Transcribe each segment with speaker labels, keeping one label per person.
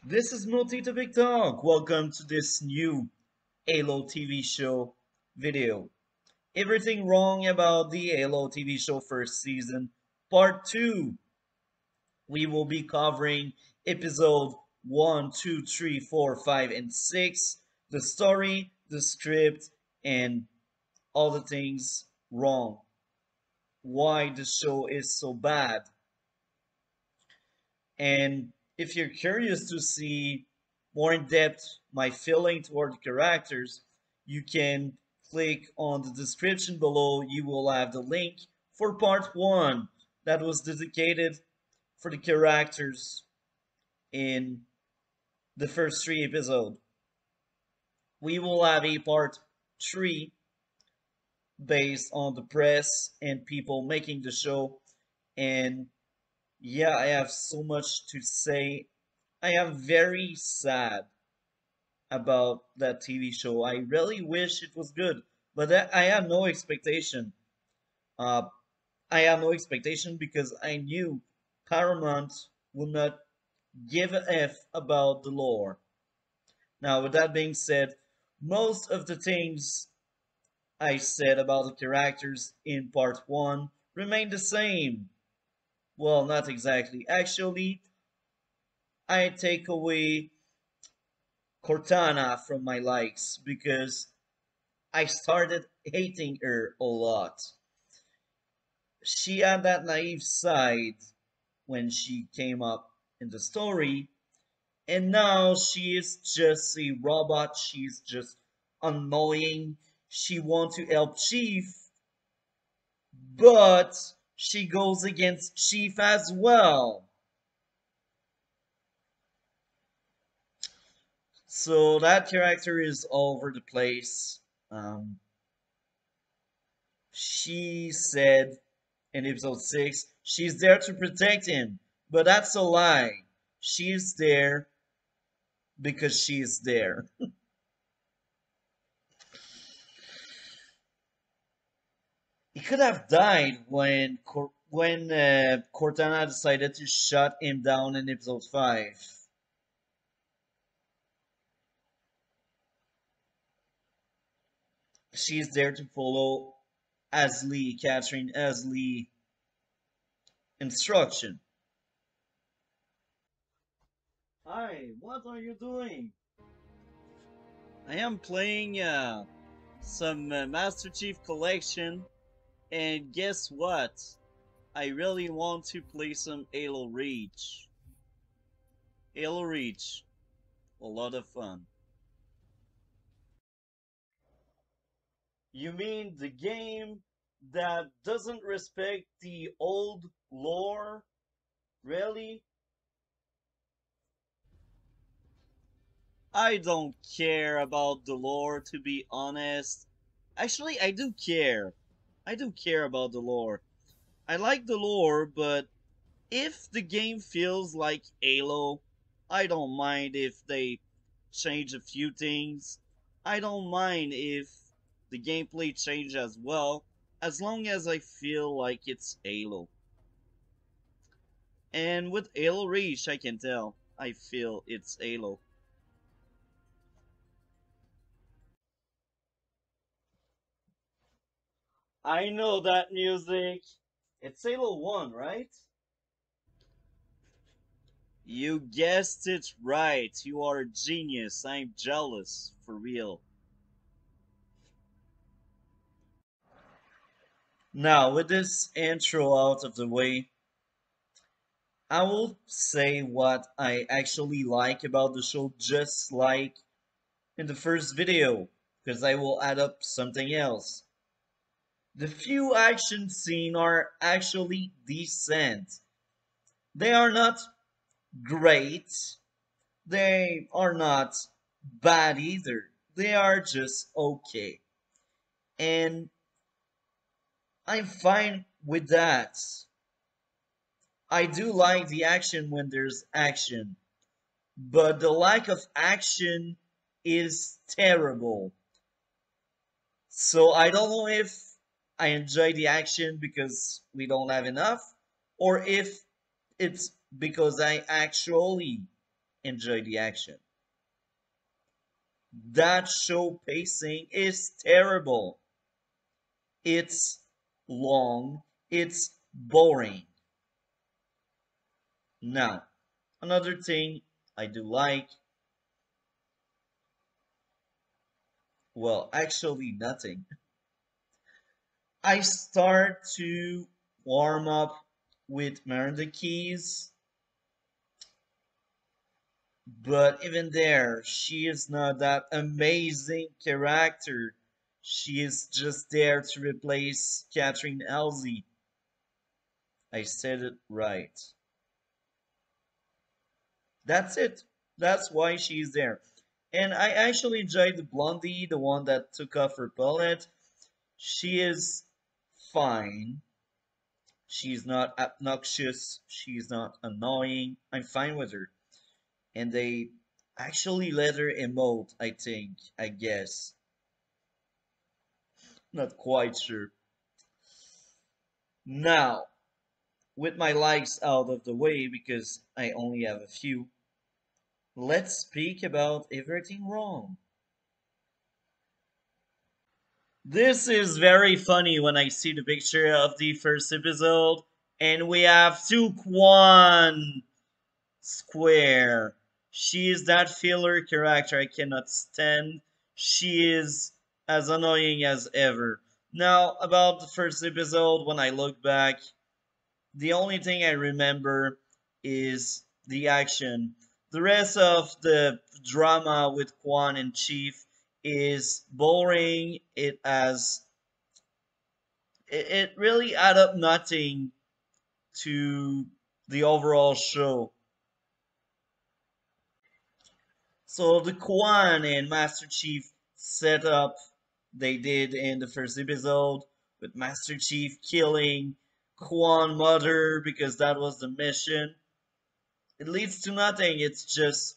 Speaker 1: This is Multi-Topic Talk. Welcome to this new Halo TV show video. Everything wrong about the Halo TV show first season, part 2. We will be covering episode 1, 2, 3, 4, 5, and 6. The story, the script, and all the things wrong. Why the show is so bad. And if you're curious to see more in depth my feeling toward the characters, you can click on the description below. You will have the link for part 1 that was dedicated for the characters in the first 3 episodes. We will have a part 3 based on the press and people making the show. And yeah, I have so much to say. I am very sad about that TV show. I really wish it was good, but I had no expectation. Uh, I had no expectation because I knew Paramount would not give a F about the lore. Now, with that being said, most of the things I said about the characters in part 1 remain the same. Well, not exactly. Actually, I take away Cortana from my likes because I started hating her a lot. She had that naive side when she came up in the story, and now she is just a robot. She's just annoying. She wants to help Chief, but she goes against Chief as well. So that character is all over the place. Um, she said in episode 6, she's there to protect him. But that's a lie. She's there because she's there. He could have died when Cortana decided to shut him down in episode 5. She's there to follow Catherine Asley instruction. Hi, what are you doing? I am playing some Master Chief Collection, and guess what? I really want to play some Halo Reach. Halo Reach, a lot of fun. You mean the game that doesn't respect the old lore? Really? I don't care about the lore, to be honest. Actually, I do care. I do care about the lore. I like the lore, but if the game feels like Halo, I don't mind if they change a few things. I don't mind if the gameplay changes as well, as long as I feel like it's Halo. And with Halo Reach, I can tell. I feel it's Halo. I know that music. It's Halo 1, right? You guessed it right. You are a genius. I'm jealous. For real. Now, with this intro out of the way, I will say what I actually like about the show, just like in the first video, because I will add up something else. The few action scenes are actually decent. They are not great, they are not bad either. They are just okay. And I'm fine with that. I do like the action when there's action, but the lack of action is terrible. So I don't know if I enjoy the action because we don't have enough, or if it's because I actually enjoy the action. That show pacing is terrible. It's long, it's boring. Now, another thing I do like, well, actually nothing. I start to warm up with Miranda Keys, but even there, she is not that amazing character. She is just there to replace Catherine Elsie. I said it right. That's it. That's why she's there. And I actually enjoyed the blondie, the one that took off her bullet. She is fine. She's not obnoxious. She's not annoying. I'm fine with her. And they actually let her emote, I think, I guess. Not quite sure. Now, with my likes out of the way, because I only have a few, let's speak about everything wrong. This is very funny when I see the picture of the first episode, and we have two Kwan Square. She is that filler character I cannot stand. She is as annoying as ever. Now, about the first episode, when I look back, the only thing I remember is the action. The rest of the drama with Kwan and Chief is boring. It really add up nothing to the overall show. So the Kwan and Master Chief setup they did in the first episode with Master Chief killing Kwan mother because that was the mission. It leads to nothing. It's just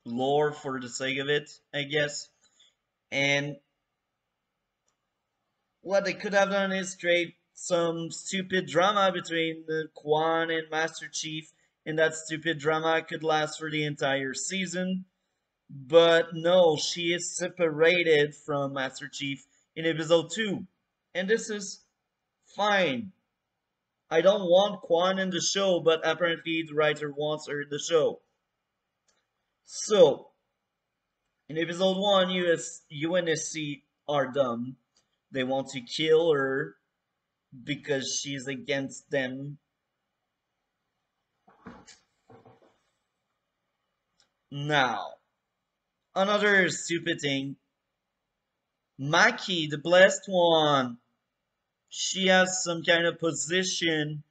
Speaker 1: lore for the sake of it, I guess. And what they could have done is create some stupid drama between the Kwan and Master Chief, and that stupid drama could last for the entire season. But no, she is separated from Master Chief in episode 2. And this is fine. I don't want Kwan in the show, but apparently the writer wants her in the show. So, in episode 1, UNSC are dumb. They want to kill her because she's against them. Now, another stupid thing. Maki, the blessed one, she has some kind of position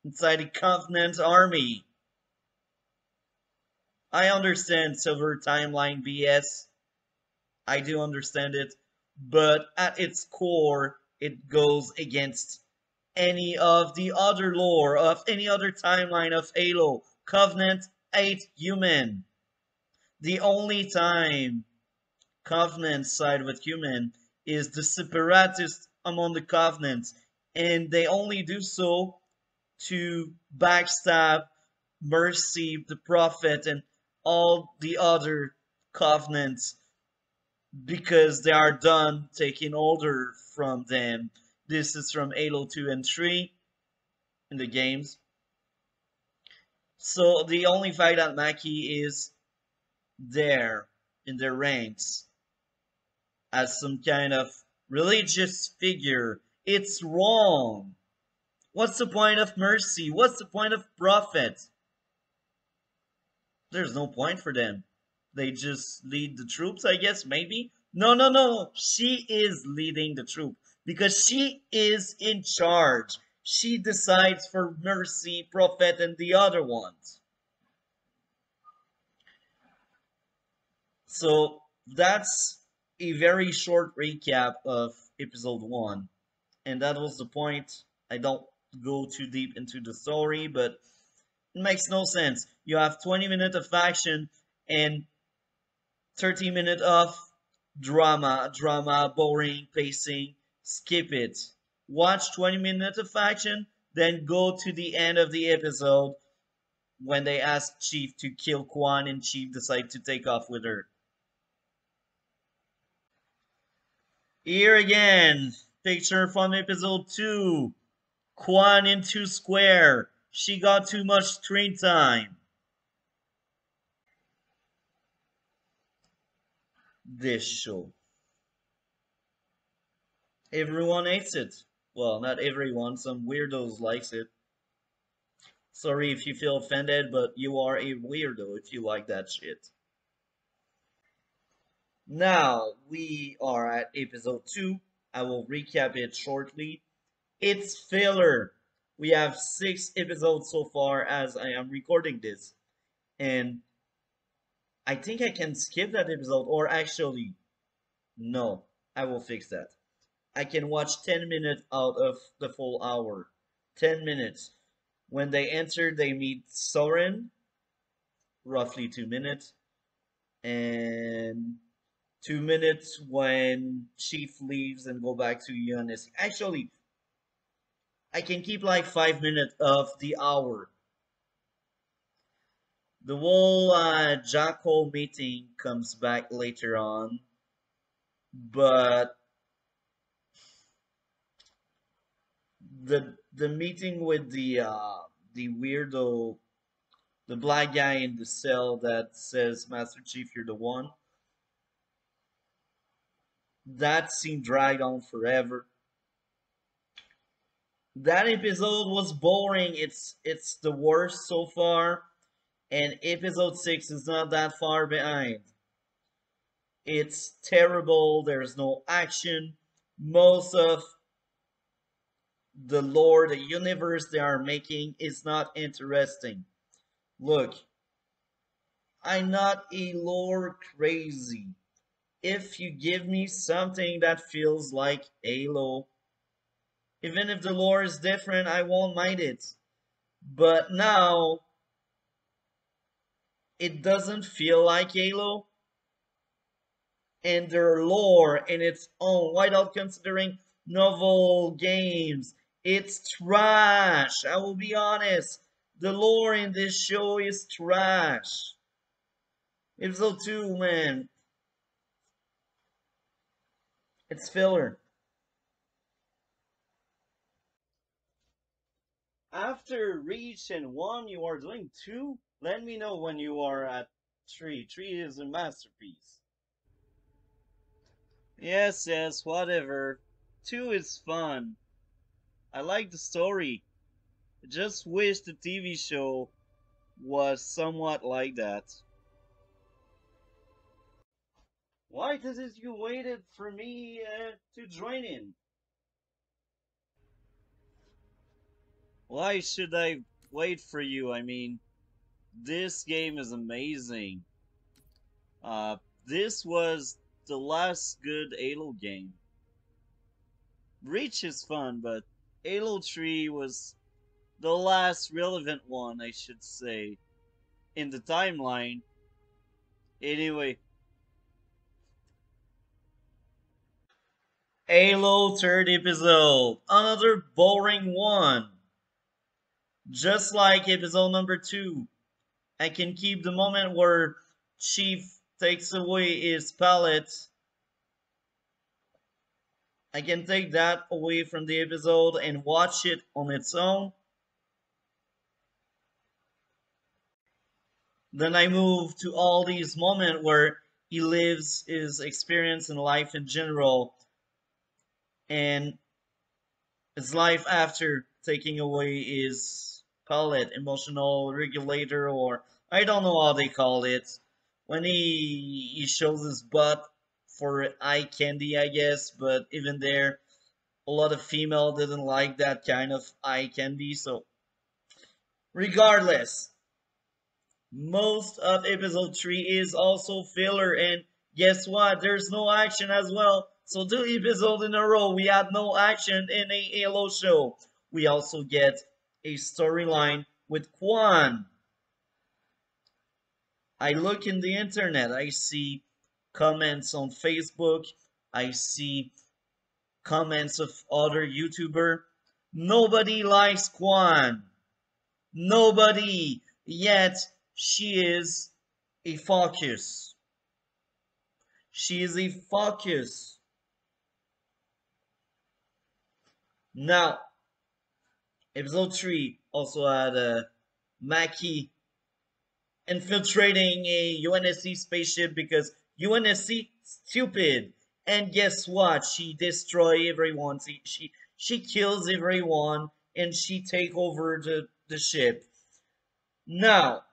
Speaker 1: inside the Covenant army. I understand Silver Timeline BS. I do understand it. But at its core, it goes against any of the other lore of any other timeline of Halo. Covenant ain't human. The only time Covenant side with human is the separatists among the Covenants, and they only do so to backstab Mercy, the Prophet, and all the other Covenants because they are done taking order from them. This is from Halo 2 and 3 in the games. So the only fight that Maki is there in their ranks as some kind of religious figure. It's wrong. What's the point of Mercy? What's the point of Prophet? There's no point for them. They just lead the troops, I guess, maybe? No, no, no. She is leading the troop because she is in charge. She decides for Mercy, Prophet, and the other ones. So that's a very short recap of episode 1. And that was the point. I don't go too deep into the story, but it makes no sense. You have 20 minutes of action and 30 minutes of drama, boring, pacing. Skip it. Watch 20 minutes of action, then go to the end of the episode. when they ask Chief to kill Kwan and Chief decide to take off with her. Here again, picture from episode 2. Kwan into square. She got too much screen time. This show. Everyone hates it. Well, not everyone. Some weirdos likes it. Sorry if you feel offended, but you are a weirdo if you like that shit. Now, we are at episode 2. I will recap it shortly. It's filler. We have 6 episodes so far as I am recording this. And I think I can skip that episode, or actually, no, I will fix that. I can watch 10 minutes out of the full hour. 10 minutes. When they enter, they meet Soren, roughly 2 minutes. And 2 minutes when Chief leaves and go back to Yunis. Actually, I can keep like 5 minutes of the hour. The whole Jackal meeting comes back later on, but the meeting with the weirdo, the black guy in the cell that says, "Master Chief, you're the one." That scene dragged on forever. That episode was boring. It's the worst so far, and episode 6 is not that far behind. It's terrible. There's no action. Most of the lore, the universe they are making is not interesting. Look, I'm not a lore crazy. If you give me something that feels like Halo, even if the lore is different, I won't mind it. But now, it doesn't feel like Halo, and their lore in its own, without considering novel games, it's trash. I will be honest. The lore in this show is trash. Episode 2, man. It's filler. After Reach and 1, you are doing 2? Let me know when you are at 3. 3 is a masterpiece. Yes, yes, whatever. 2 is fun. I like the story. I just wish the TV show was somewhat like that. Why didn't you waited for me to join in? Why should I wait for you? I mean, this game is amazing. This was the last good Halo game. Reach is fun, but Halo 3 was the last relevant one, I should say, in the timeline. Anyway, Halo third episode, another boring one. Just like episode number 2, I can keep the moment where Chief takes away his pallet. I can take that away from the episode and watch it on its own. Then I move to all these moments where he lives his experience in life in general and his life after taking away his palette, emotional regulator, or I don't know how they call it. When he shows his butt for eye candy, I guess, but even there, a lot of female didn't like that kind of eye candy, so regardless, most of episode 3 is also filler, and guess what? There's no action as well. So 2 episodes in a row, we had no action in a Halo show. We also get a storyline with Kwan. I look in the internet, I see comments on Facebook, I see comments of other YouTuber. Nobody likes Kwan. Nobody. yet she is a focus. She is a focus. Now, episode 3 also had Maki infiltrating a UNSC spaceship because UNSC stupid. And guess what? She destroy everyone. She kills everyone and she take over the ship. Now,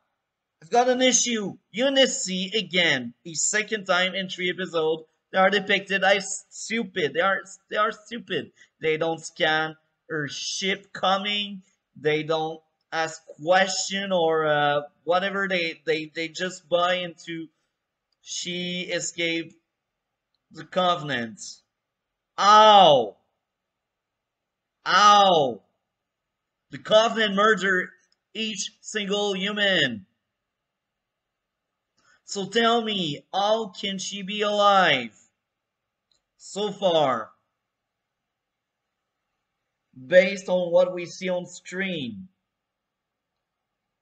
Speaker 1: I've got an issue. UNSC again, a second time in 3 episodes. They are depicted as stupid. They are stupid. They don't scan her ship coming. They don't ask question or whatever. They just buy into she escaped the covenant. Ow! Ow! The covenant murdered each single human. So tell me, how can she be alive? So far, based on what we see on screen,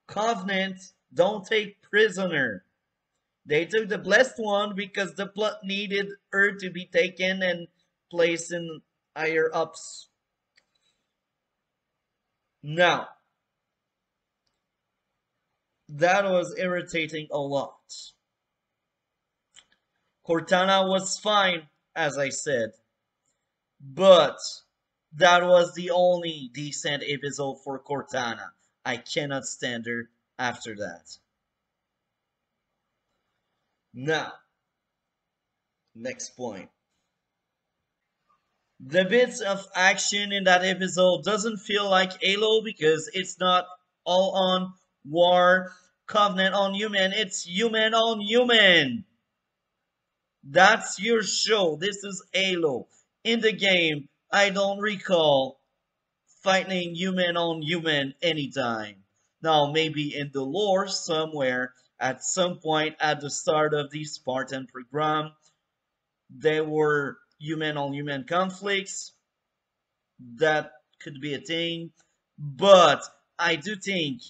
Speaker 1: Covenant don't take prisoner. They took the blessed one because the plot needed her to be taken and placed in higher ups. Now, that was irritating a lot. Cortana was fine, as I said, but that was the only decent episode for Cortana. I cannot stand her after that. Now, next point. The bits of action in that episode doesn't feel like Halo because it's not all on war, Covenant on human, it's human on human. That's your show. This is Halo. In the game, I don't recall fighting human on human anytime. Now, maybe in the lore somewhere, at some point at the start of the Spartan program, there were human on human conflicts. That could be a thing. But I do think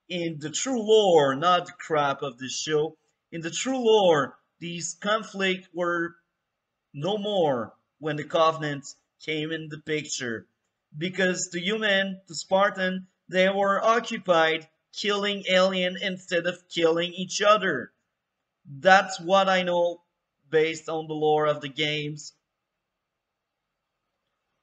Speaker 1: in the true lore, not the crap of this show, in the true lore, these conflicts were no more when the Covenant came in the picture. Because the human, the Spartan, they were occupied killing alien instead of killing each other. That's what I know based on the lore of the games.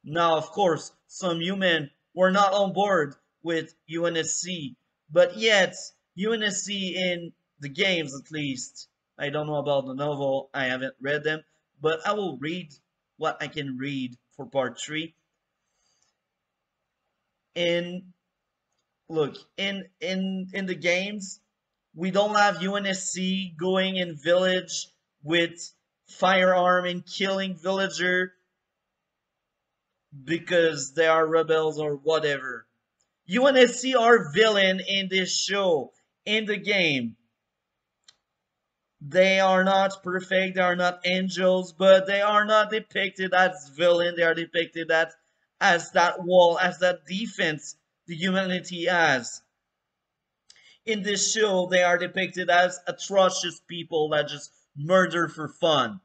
Speaker 1: Now, of course, some human were not on board with UNSC, but yet UNSC in the games at least, I don't know about the novel, I haven't read them, but I will read what I can read for part 3. And look, in the games, we don't have UNSC going in village with firearm and killing villager because they are rebels or whatever. UNSC are villain in this show, in the game. They are not perfect, they are not angels, but they are not depicted as villain. They are depicted as that wall, as that defense the humanity has. In this show, they are depicted as atrocious people that just murder for fun.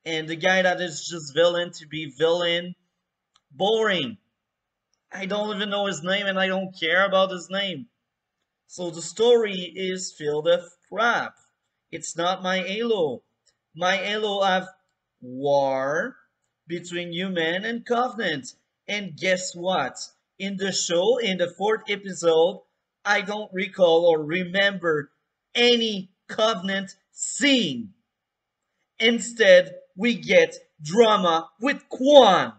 Speaker 1: And the guy that is just villain to be villain, boring. I don't even know his name and I don't care about his name. So the story is filled with crap. It's not my Halo. My Halo have war between human and Covenant. And guess what? In the show, in the 4th episode, I don't recall or remember any Covenant scene. Instead, we get drama with Kwan.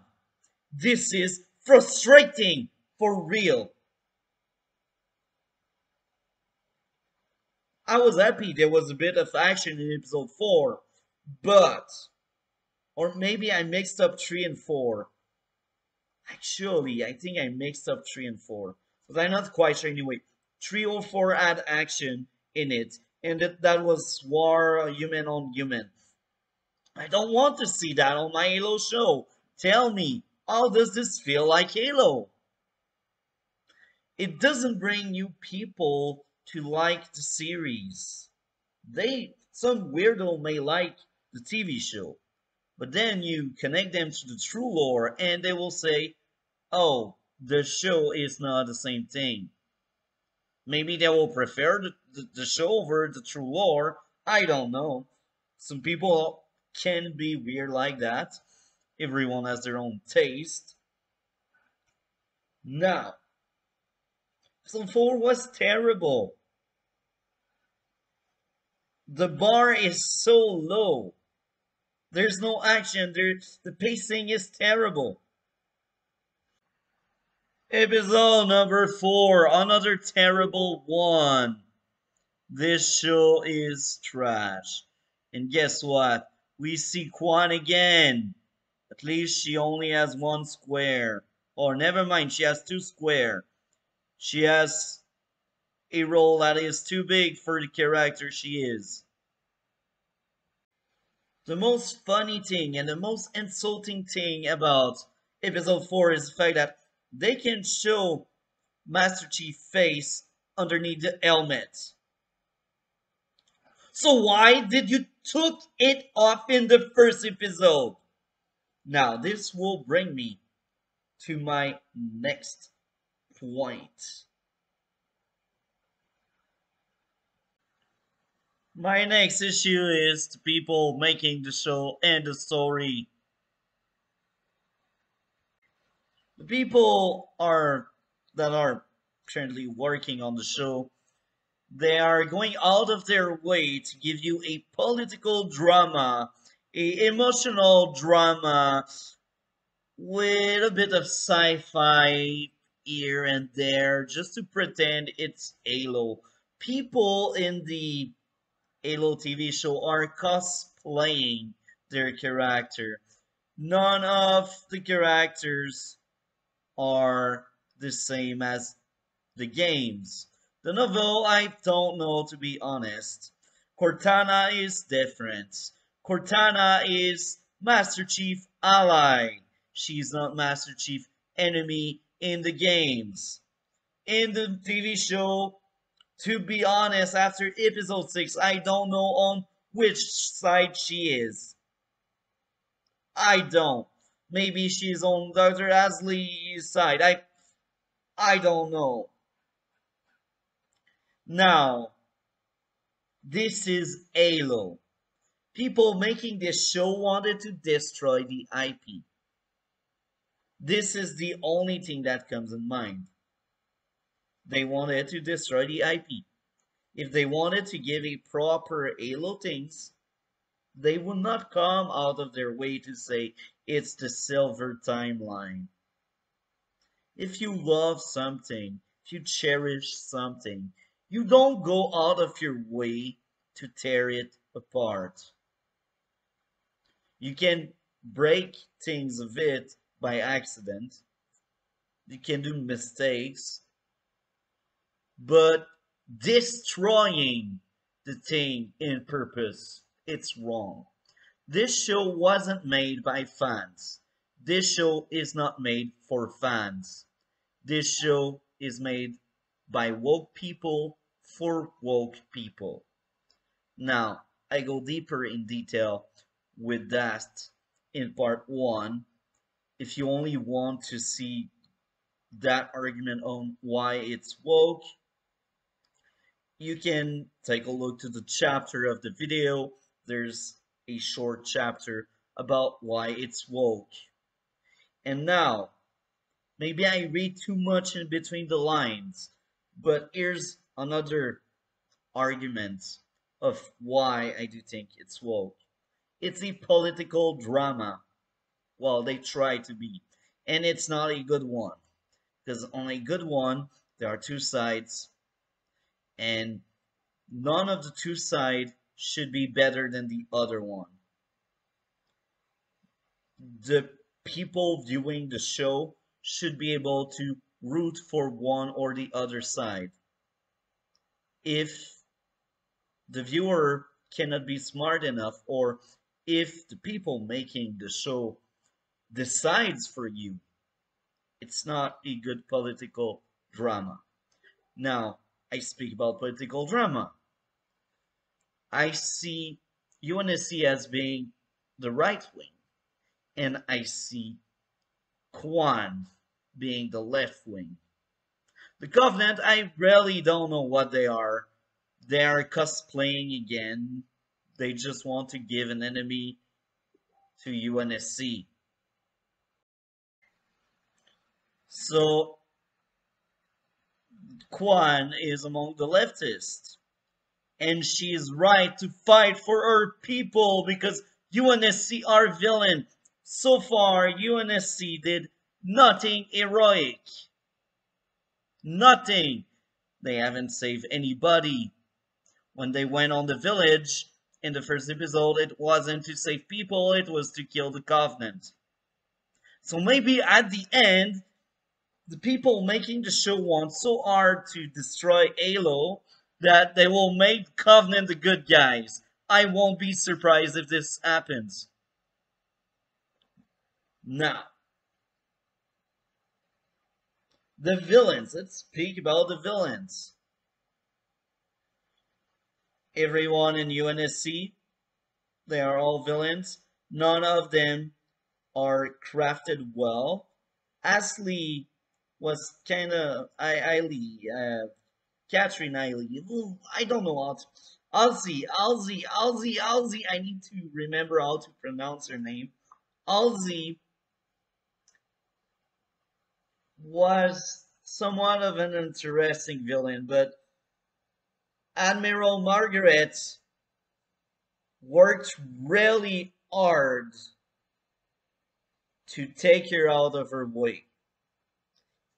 Speaker 1: This is frustrating for real. I was happy there was a bit of action in episode 4, but, or maybe I mixed up 3 and 4. Actually, I think I mixed up 3 and 4, but I'm not quite sure anyway. 3 or 4 had action in it, and that was war human on human. I don't want to see that on my Halo show. Tell me, how does this feel like Halo? It doesn't bring new people to like the series. Some weirdo may like the TV show, but then you connect them to the true lore and they will say, oh, the show is not the same thing. Maybe they will prefer the show over the true lore. I don't know. Some people can be weird like that. Everyone has their own taste. Now, episode 4 was terrible. The bar is so low. There's no action. The pacing is terrible. Episode number 4, another terrible one. This show is trash. And guess what? We see Kwan again. At least she only has one square. Or never mind, she has two square. She has a role that is too big for the character she is. The most funny thing and the most insulting thing about episode 4 is the fact that they can show Master Chief's face underneath the helmet. So why did you took it off in the first episode? Now this will bring me to my next point. My next issue is the people making the show and the story. The people that are currently working on the show, they are going out of their way to give you a political drama, a emotional drama with a bit of sci-fi here and there just to pretend it's Halo. People in the Halo TV show are cosplaying their character. None of the characters are the same as the games. The novel, I don't know to be honest. Cortana is different. Cortana is Master Chief ally. She's not Master Chief enemy in the games. In the TV show, to be honest, after episode 6, I don't know on which side she is. I don't. Maybe she's on Dr. Asley's side. I don't know. Now, this is Halo. People making this show wanted to destroy the IP. This is the only thing that comes in mind. They wanted to destroy the IP. If they wanted to give a proper Halo things, they would not come out of their way to say it's the silver timeline. If you love something, if you cherish something, you don't go out of your way to tear it apart. You can break things of it by accident. You can do mistakes. But destroying the thing in purpose, it's wrong. This show wasn't made by fans. This show is not made for fans. This show is made by woke people for woke people. Now, I go deeper in detail with that in part 1. If you only want to see that argument on why it's woke, you can take a look to the chapter of the video. There's a short chapter about why it's woke. And now, maybe I read too much in between the lines, but here's another argument of why I do think it's woke. It's a political drama. Well, they try to be. And it's not a good one. Because on a good one, there are two sides. And none of the two sides should be better than the other one. The people viewing the show should be able to root for one or the other side. If the viewer cannot be smart enough, or if the people making the show decides for you, it's not a good political drama. Now, I speak about political drama. I see UNSC as being the right wing, and I see Kwan being the left wing. The Covenant, I really don't know what they are. They are cosplaying again. They just want to give an enemy to UNSC. So Kwan is among the leftists. And she is right to fight for her people because UNSC are villain. So far, UNSC did nothing heroic. Nothing. They haven't saved anybody. When they went on the village in the first episode, it wasn't to save people, it was to kill the Covenant. So maybe at the end, the people making the show want so hard to destroy Halo that they will make Covenant the good guys. I won't be surprised if this happens. Now, the villains. Let's speak about the villains. Everyone in UNSC, they are all villains. None of them are crafted well. Ashley was kind of Catherine Eiley. I don't know how to. Alzi. I need to remember how to pronounce her name. Alzi was somewhat of an interesting villain, but Admiral Margaret worked really hard to take her out of her way.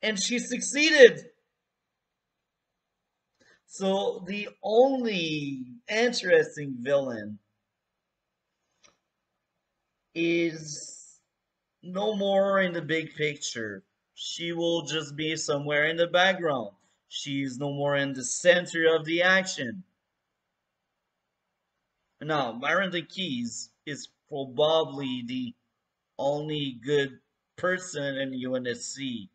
Speaker 1: And she succeeded. So the only interesting villain is no more in the big picture. She will just be somewhere in the background. She's no more in the center of the action. Now, Miranda Keys is probably the only good person in UNSC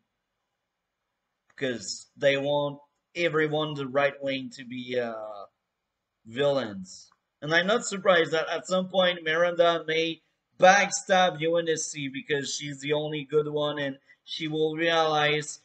Speaker 1: because they want everyone the right wing to be villains. And I'm not surprised that at some point Miranda may backstab UNSC because she's the only good one and she will realize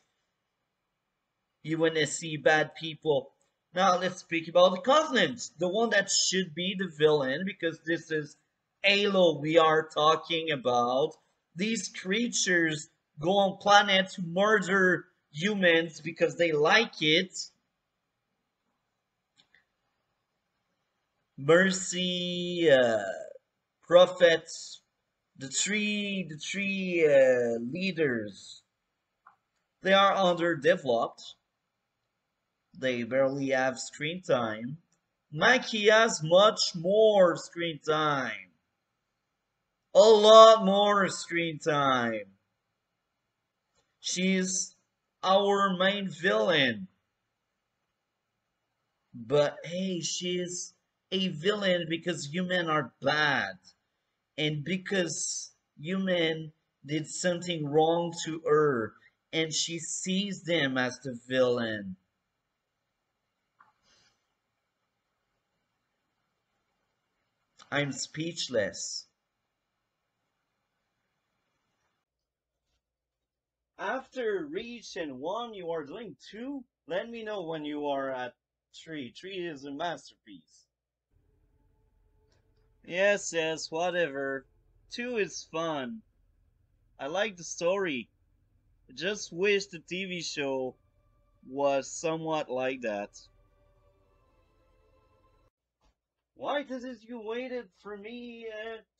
Speaker 1: UNSC bad people. Now let's speak about the Covenant, the one that should be the villain because this is Halo we are talking about. These creatures go on planet to murder humans because they like it. Mercy, prophets, the three leaders, they are underdeveloped. They barely have screen time. Mikey has much more screen time. A lot more screen time. She's our main villain. But hey, she's a villain because humans are bad. And because human did something wrong to her. And she sees them as the villain. I'm speechless. After Reach and 1, you are doing 2? Let me know when you are at 3. 3 is a masterpiece. Yes, whatever. 2 is fun. I like the story. I just wish the TV show was somewhat like that. Why didn't you waited for me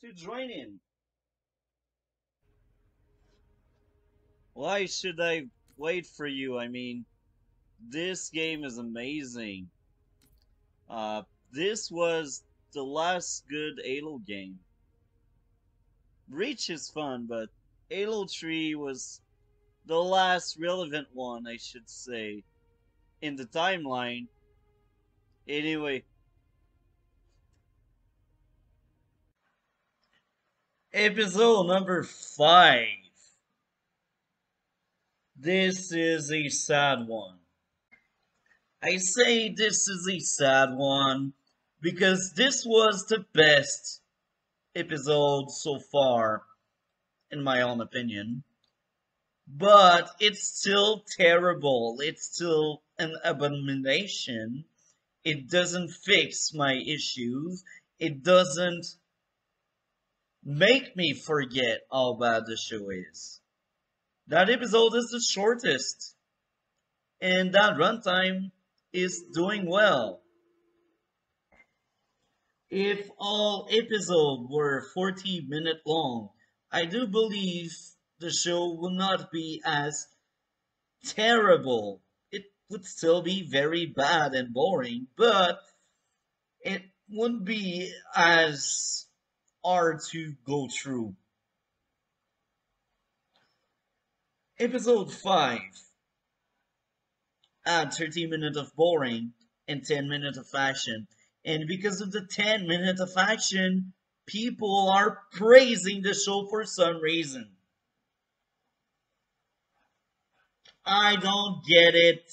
Speaker 1: to join in? Why should I wait for you? I mean, this game is amazing. This was the last good Halo game. Reach is fun, but Halo 3 was the last relevant one, I should say, in the timeline. Anyway, episode number 5. This is a sad one. I say this is a sad one because this was the best episode so far, in my own opinion. But it's still terrible. It's still an abomination. It doesn't fix my issues. It doesn't make me forget how bad the show is. That episode is the shortest, and that runtime is doing well. If all episodes were 40-minute long, I do believe the show would not be as terrible. It would still be very bad and boring, but it wouldn't be as hard to go through. Episode 5 had 30 minutes of boring and 10 minutes of action. And because of the 10 minutes of action, people are praising the show for some reason. I don't get it.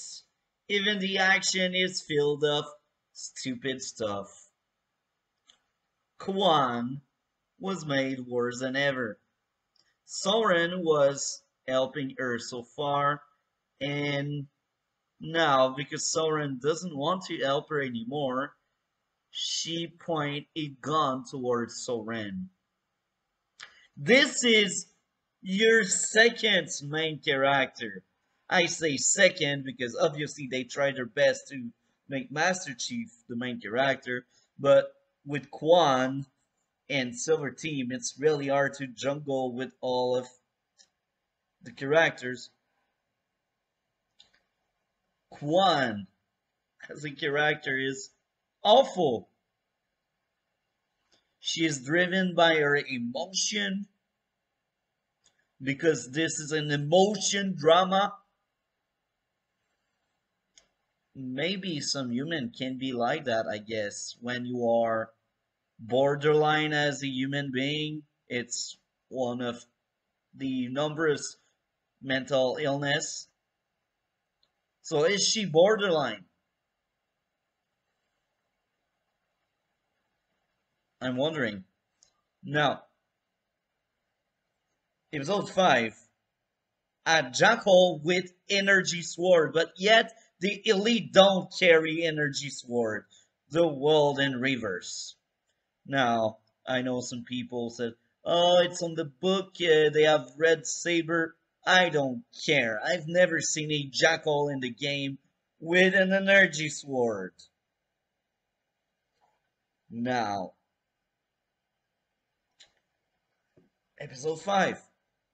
Speaker 1: Even the action is filled of stupid stuff. Kwan was made worse than ever. Soren was helping her so far, and now because Soren doesn't want to help her anymore, she point a gun towards Soren. This is your second main character. I say second because obviously they tried their best to make Master Chief the main character, but with Kwan and Silver Team, it's really hard to jungle with all of the characters. Kwan as a character is awful. She is driven by her emotion because this is an emotion drama. Maybe some human can be like that, I guess. When you are borderline as a human being, it's one of the numerous mental illness. So is she borderline? I'm wondering. Now, episode 5, a jackal with energy sword, but yet the elite don't carry energy sword. The world in reverse. Now, I know some people said, oh, it's on the book, they have red saber. I don't care. I've never seen a jackal in the game with an energy sword. Now, episode 5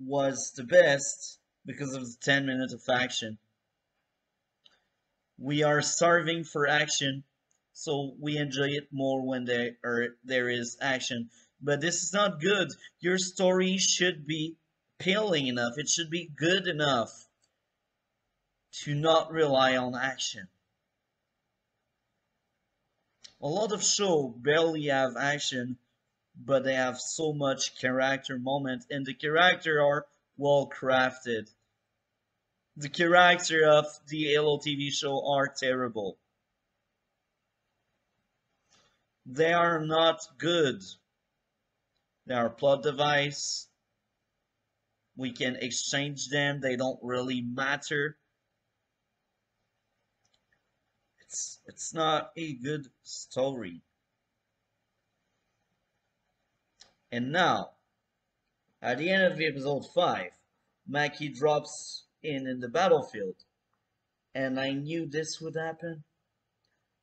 Speaker 1: was the best because of the 10 minutes of action. We are starving for action, so we enjoy it more when there is action. But this is not good. Your story should be appealing enough. It should be good enough to not rely on action. A lot of shows barely have action, but they have so much character moment, and the character are well crafted. The character of the Halo TV show are terrible. They are not good. They are plot device. We can exchange them. They don't really matter. It's not a good story. And now, at the end of episode 5, Mackie drops in the battlefield. And I knew this would happen.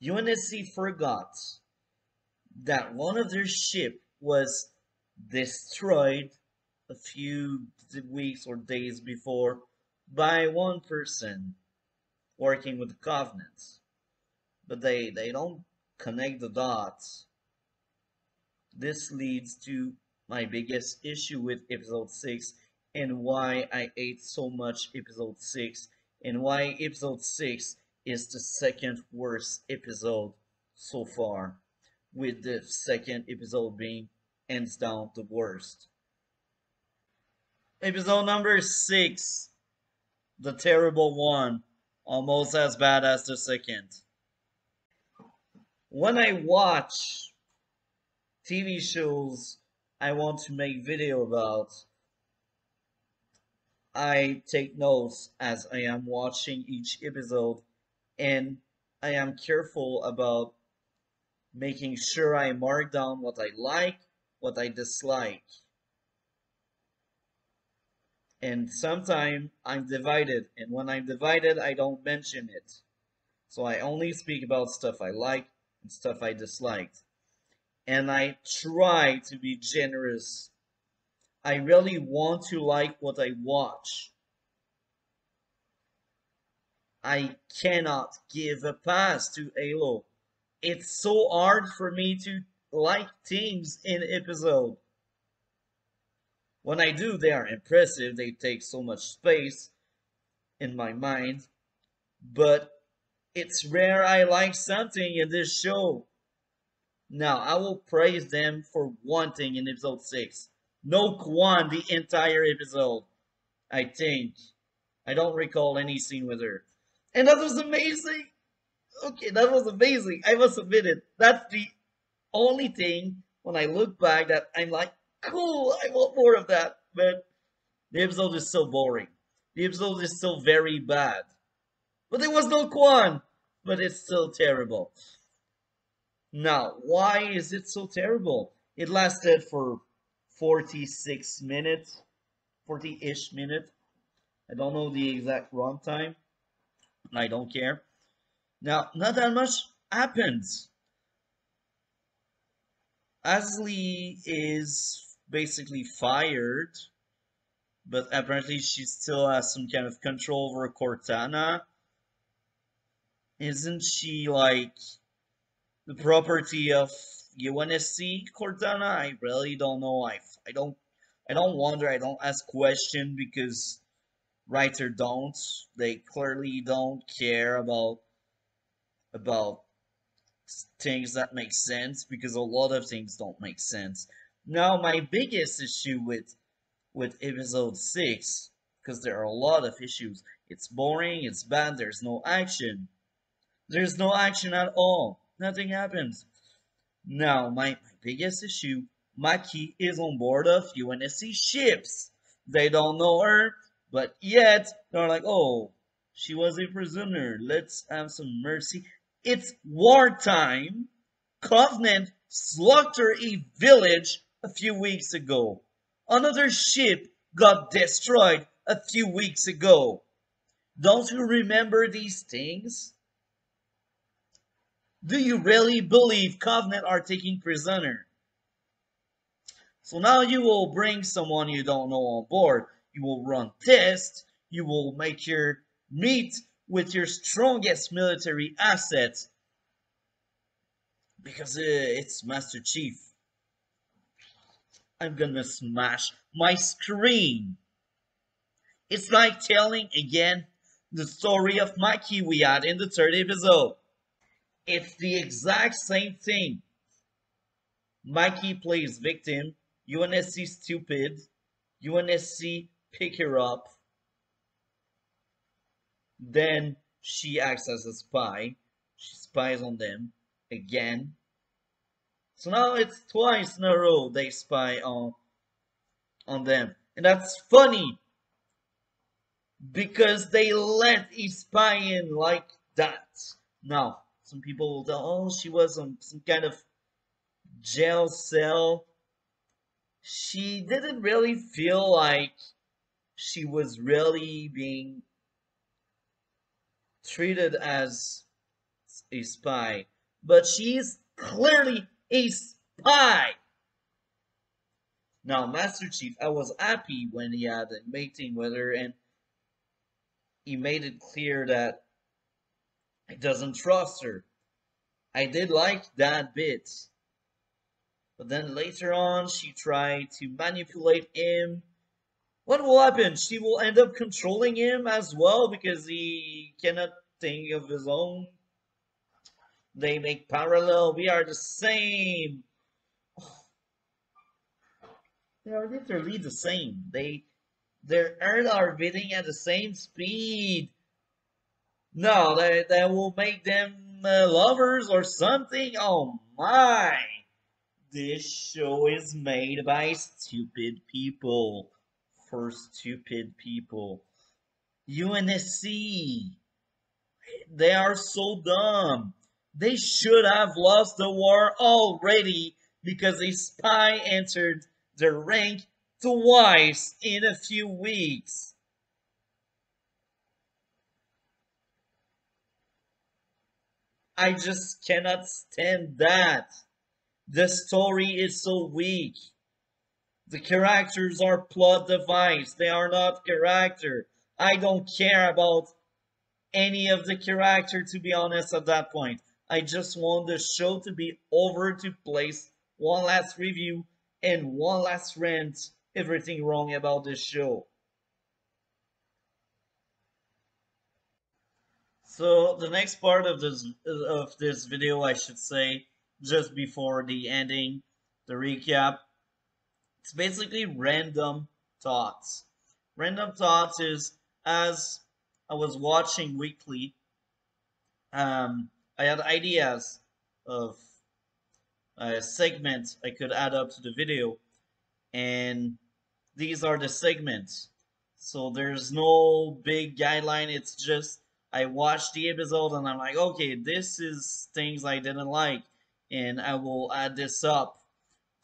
Speaker 1: UNSC forgot that one of their ship was destroyed a few weeks or days before by one person working with the Covenants. But they don't connect the dots. This leads to my biggest issue with episode 6 and why I hate so much episode 6 and why episode 6 is the second worst episode so far, with the second episode being hands down the worst. Episode number 6, the terrible one, almost as bad as the second. When I watch TV shows I want to make video about, I take notes as I am watching each episode, and I am careful about making sure I mark down what I like, what I dislike. And sometimes I'm divided, and when I'm divided, I don't mention it. So I only speak about stuff I like and stuff I disliked. And I try to be generous. I really want to like what I watch. I cannot give a pass to Halo. It's so hard for me to like things in episode. When I do, they are impressive. They take so much space in my mind. But it's rare I like something in this show. Now, I will praise them for one thing in episode 6. No Kwan the entire episode, I think. I don't recall any scene with her. And that was amazing! Okay, that was amazing. I must admit it. That's the only thing when I look back that I'm like, cool, I want more of that. But the episode is so boring. The episode is so very bad. But there was no Kwan! But it's still terrible. Now, why is it so terrible? It lasted for 46 minutes, 40-ish minutes. I don't know the exact runtime. I don't care. Now, not that much happens. Asley is basically fired, but apparently she still has some kind of control over Cortana. Isn't she like the property of UNSC Cortana? I really don't know. I don't wonder. I don't ask questions because writer don't. They clearly don't care about things that make sense because a lot of things don't make sense. Now, my biggest issue with episode 6, because there are a lot of issues. It's boring. It's bad. There's no action. There's no action at all. Nothing happens. Now, my biggest issue, Maki is on board of UNSC ships. They don't know her, but yet they're like, oh, she was a prisoner. Let's have some mercy. It's wartime. Covenant slaughtered a village a few weeks ago. Another ship got destroyed a few weeks ago. Don't you remember these things? Do you really believe Covenant are taking prisoner? So now you will bring someone you don't know on board. You will run tests. You will make your meet with your strongest military assets. Because it's Master Chief. I'm gonna smash my screen. It's like telling again the story of Mikey we had in the third episode. It's the exact same thing. Mikey plays victim, UNSC stupid, UNSC pick her up, then she acts as a spy, she spies on them again. So now it's twice in a row they spy on them. And that's funny because they let a spy in like that. Now, some people will tell, oh, she was on some kind of jail cell. She didn't really feel like she was really being treated as a spy, but she's clearly a spy. Now, Master Chief, I was happy when he had a meeting with her and he made it clear that he doesn't trust her. I did like that bit. But then later on, she tried to manipulate him. What will happen? She will end up controlling him as well because he cannot think of his own. They make parallel. We are the same. They are literally the same. Their earth are beating at the same speed. No, that will make them lovers or something. Oh my! This show is made by stupid people for stupid people. UNSC, they are so dumb. They should have lost the war already because a spy entered their rank twice in a few weeks. I just cannot stand that. The story is so weak. The characters are plot device. They are not character. I don't care about any of the character, to be honest, at that point. I just want the show to be over, to place one last review and one last rant everything wrong about this show. So the next part of this video, I should say, just before the ending, the recap, it's basically random thoughts. Random thoughts is, as I was watching weekly, I had ideas of segments I could add up to the video, and these are the segments. So there's no big guideline. It's just I watched the episode and I'm like, okay, this is things I didn't like, and I will add this up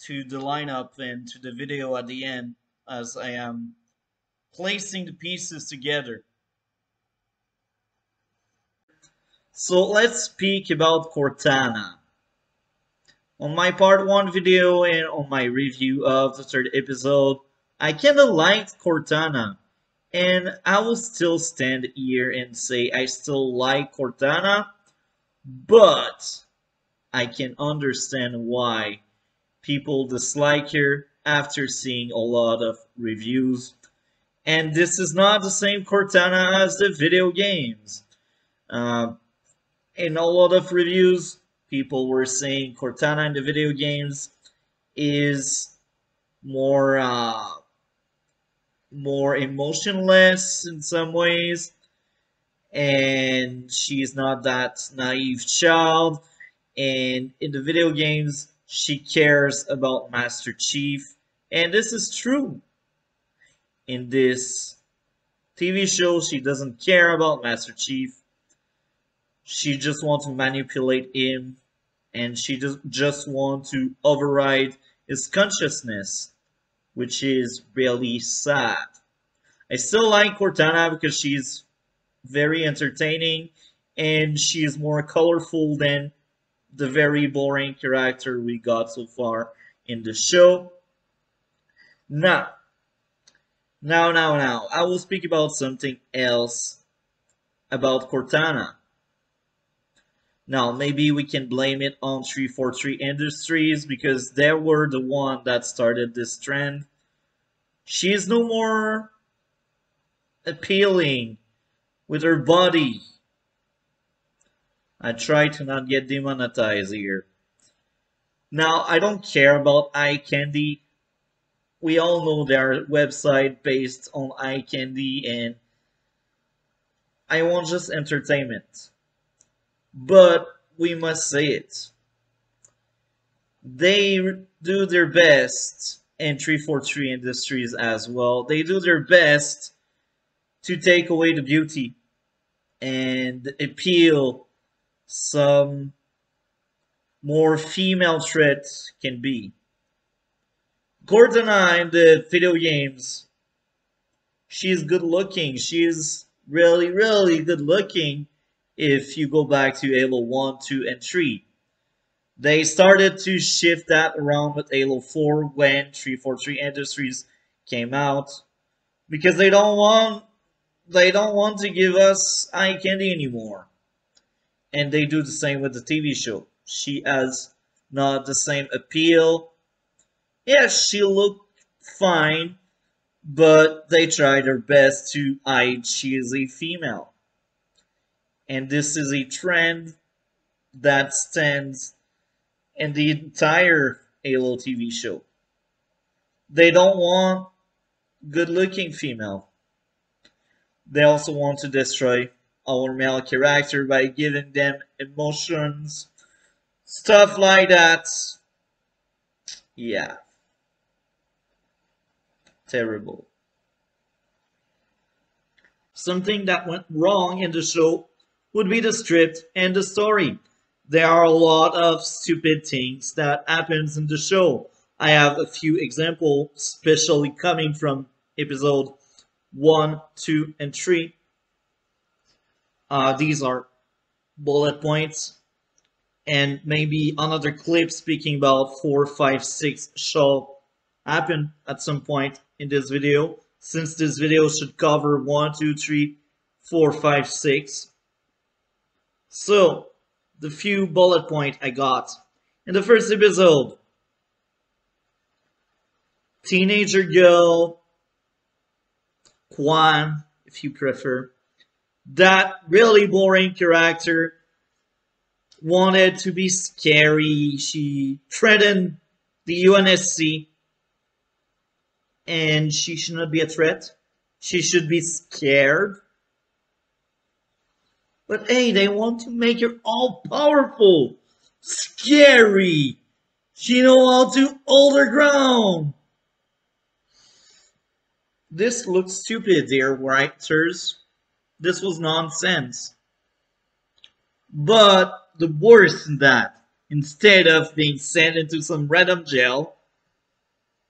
Speaker 1: to the lineup and to the video at the end as I am placing the pieces together. So let's speak about Cortana. On my part 1 video and on my review of the third episode, I kinda liked Cortana. And I will still stand here and say I still like Cortana, but I can understand why people dislike her after seeing a lot of reviews. And this is not the same Cortana as the video games. Uh, in a lot of reviews, people were saying Cortana in the video games is more more emotionless in some ways, and she's not that naive child. And in the video games, she cares about Master Chief, and this is true. In this TV show, she doesn't care about Master Chief. She just wants to manipulate him, and she just wants to override his consciousness, which is really sad. I still like Cortana because she's very entertaining and she's more colorful than the very boring character we got so far in the show. Now, now, I will speak about something else about Cortana. Now, maybe we can blame it on 343 Industries because they were the one that started this trend. She is no more appealing with her body. I try to not get demonetized here. Now, I don't care about eye candy. We all know there are websites based on eye candy, and I want just entertainment. But we must say it. They do their best in 343 Industries as well. They do their best to take away the beauty and appeal some more female threats can be. Cortana in the video games, she's good looking. She's really, really good looking if you go back to Halo 1, 2, and 3. They started to shift that around with Halo 4 when 343 Industries came out because they don't want to give us eye candy anymore. And they do the same with the TV show. She has not the same appeal. Yeah, she looked fine, but they tried their best to hide she is a female. And this is a trend that stands in the entire Halo TV show. They don't want good looking female. They also want to destroy our male character by giving them emotions, stuff like that. Yeah, terrible. Something that went wrong in the show would be the script and the story. There are a lot of stupid things that happens in the show. I have a few examples, especially coming from episode 1, 2, and 3. These are bullet points, and maybe another clip speaking about 4, 5, 6 shall happen at some point in this video, since this video should cover 1, 2, 3, 4, 5, 6. So, the few bullet point I got. In the first episode, teenager girl, Kwan, if you prefer, that really boring character wanted to be scary. She threatened the UNSC, and she should not be a threat. She should be scared. But hey, they want to make her all powerful, scary. She know how to hold her ground. This looks stupid, dear writers. This was nonsense. But the worse than that, instead of being sent into some random jail,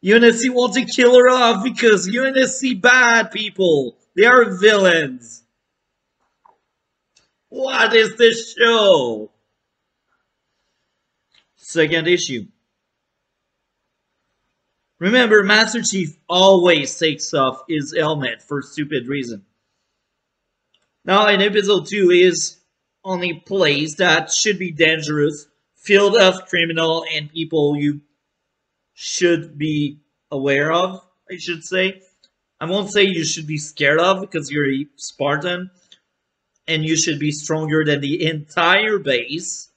Speaker 1: UNSC wants to kill her off because UNSC bad people. They are villains. What is this show? Second issue. Remember, Master Chief always takes off his helmet for stupid reason. Now in episode 2 is on a place that should be dangerous, filled of criminal and people you should be aware of, I should say. I won't say you should be scared of because you're a Spartan and you should be stronger than the entire base,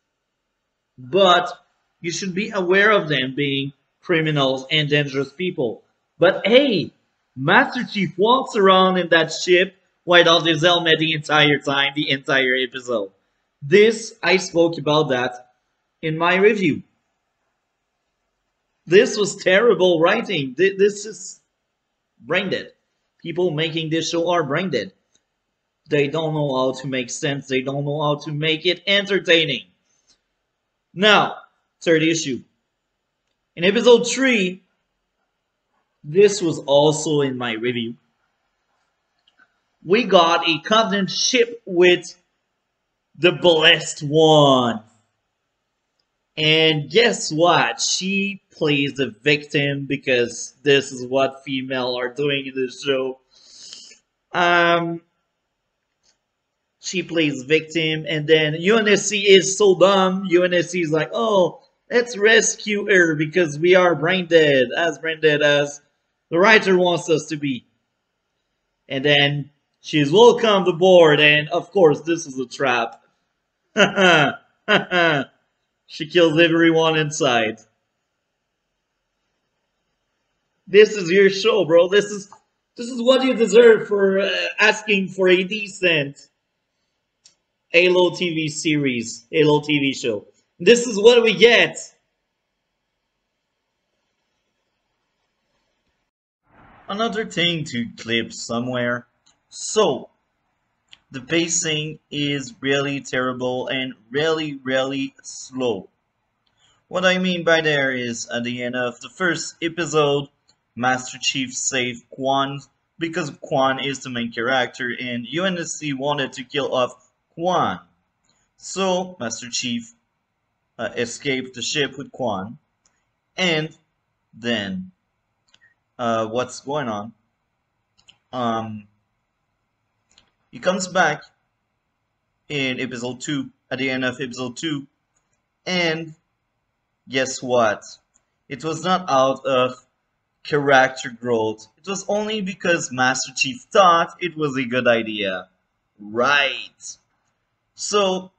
Speaker 1: but you should be aware of them being criminals and dangerous people. But hey, Master Chief walks around in that ship without his helmet the entire time, the entire episode. This, I spoke about that in my review. This was terrible writing. This is brain dead. People making this show are brain dead. They don't know how to make sense. They don't know how to make it entertaining. Now, third issue. In episode 3, this was also in my review. We got a Covenant ship with the Blessed One. And guess what? She plays the victim because this is what female are doing in this show. She plays victim, and then UNSC is so dumb. UNSC is like, oh, let's rescue her because we are brain dead as the writer wants us to be. And then she's welcomed aboard, and of course, this is a trap. She kills everyone inside. This is your show, bro. This is what you deserve for asking for a decent Halo TV series, Halo TV show. This is what we get. Another thing to clip somewhere. So, the pacing is really terrible and really slow. What I mean by there is, at the end of the first episode, Master Chief saved Kwan because Kwan is the main character and UNSC wanted to kill off Kwan. So, Master Chief escaped the ship with Kwan, and then what's going on? He comes back in episode 2, at the end of episode 2, and guess what? It was not out of character growth. It was only because Master Chief thought it was a good idea. Right. So,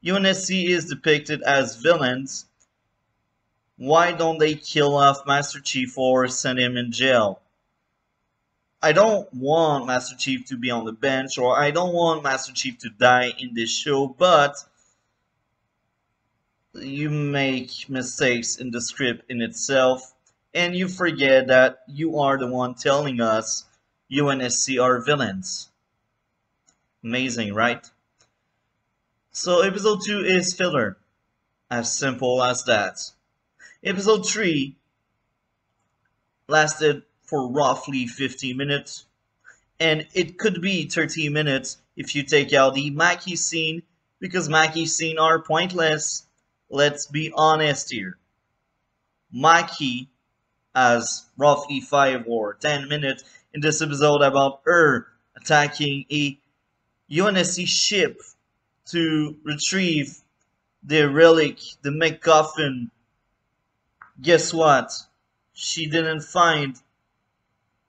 Speaker 1: UNSC is depicted as villains. Why don't they kill off Master Chief or send him in jail? I don't want Master Chief to be on the bench, or I don't want Master Chief to die in this show, but you make mistakes in the script in itself, and you forget that you are the one telling us UNSC are villains. Amazing, right? So episode 2 is filler. As simple as that. Episode 3 lasted for roughly 50 minutes, and it could be 30 minutes if you take out the Mackie scene, because Mackie scene are pointless. Let's be honest here. Mackie has roughly 5 or 10 minutes in this episode about her attacking a UNSC ship to retrieve the relic, the MacGuffin. Guess what? She didn't find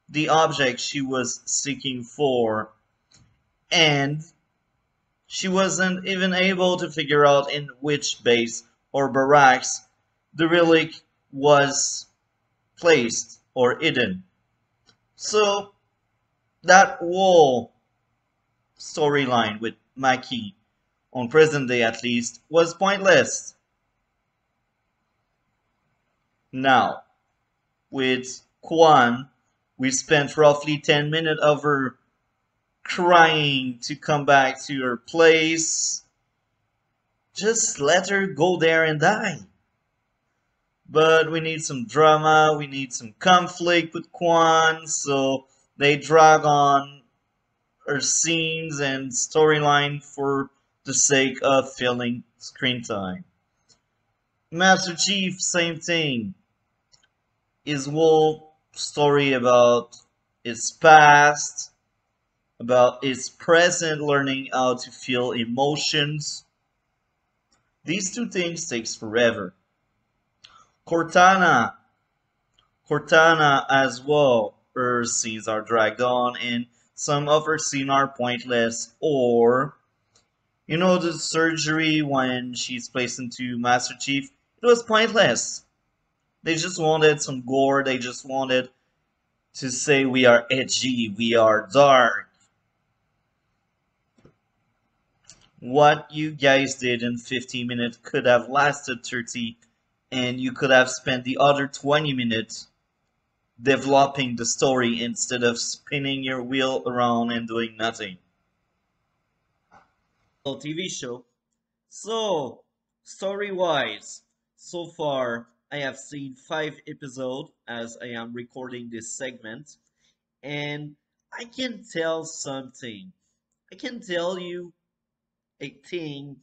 Speaker 1: the object she was seeking for, and she wasn't even able to figure out in which base or barracks the relic was placed or hidden. So that whole storyline with Mackie, on present day at least, was pointless. Now, with Kwan, we spent roughly 10 minutes of her crying to come back to her place. Just let her go there and die. But we need some drama, we need some conflict with Kwan, so they drag on her scenes and storyline for the sake of filling screen time. Master Chief, same thing. His whole story about his past, about his present, learning how to feel emotions. These two things takes forever. Cortana, Cortana as well. Her scenes are dragged on, and some of her scenes are pointless. Or, the surgery when she's placed into Master Chief, it was pointless. They just wanted some gore. They just wanted to say we are edgy, we are dark. What you guys did in 15 minutes could have lasted 30, and you could have spent the other 20 minutes developing the story instead of spinning your wheel around and doing nothing. TV show. So, story-wise, so far I have seen 5 episodes as I am recording this segment, and I can tell something. I can tell you a thing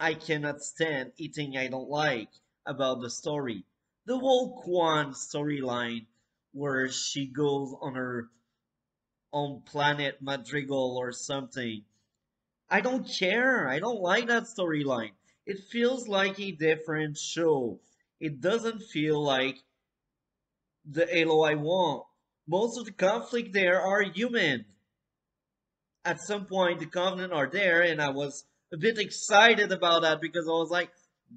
Speaker 1: I cannot stand, a thing I don't like about the story. The whole Kwan storyline where she goes on her own planet Madrigal or something. I don't care. I don't like that storyline. It feels like a different show. It doesn't feel like the Halo I want. Most of the conflict there are human. At some point, the Covenant are there, and I was a bit excited about that because I was like,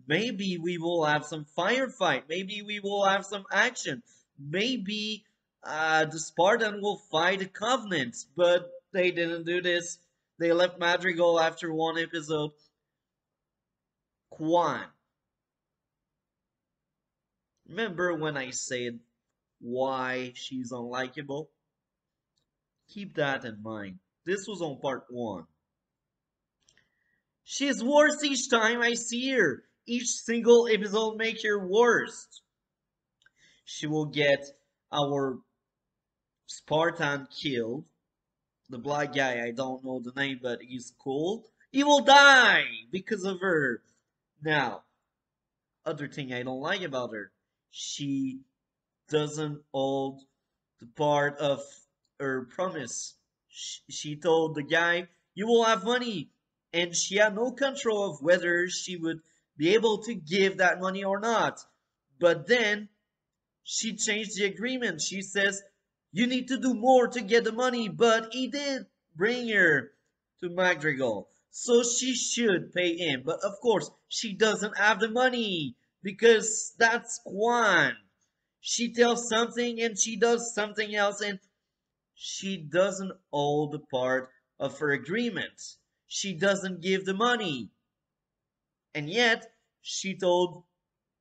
Speaker 1: maybe we will have some firefight. Maybe we will have some action. Maybe the Spartan will fight the Covenant, but they didn't do this. They left Madrigal after 1 episode. Kwan. Remember when I said why she's unlikable? Keep that in mind. This was on part 1. She's worse each time I see her. Each single episode makes her worse. She will get our Spartan killed. The black guy, I don't know the name, but he's cool. He will die because of her. Now, other thing I don't like about her, she doesn't hold the part of her promise. She told the guy, you will have money. And she had no control of whether she would be able to give that money or not. But then she changed the agreement. She says, you need to do more to get the money. But he did bring her to Madrigal. So she should pay him. But of course, she doesn't have the money because that's Kwan. She tells something and she does something else, and She doesn't owe the part of her agreement. She doesn't give the money. And yet, she told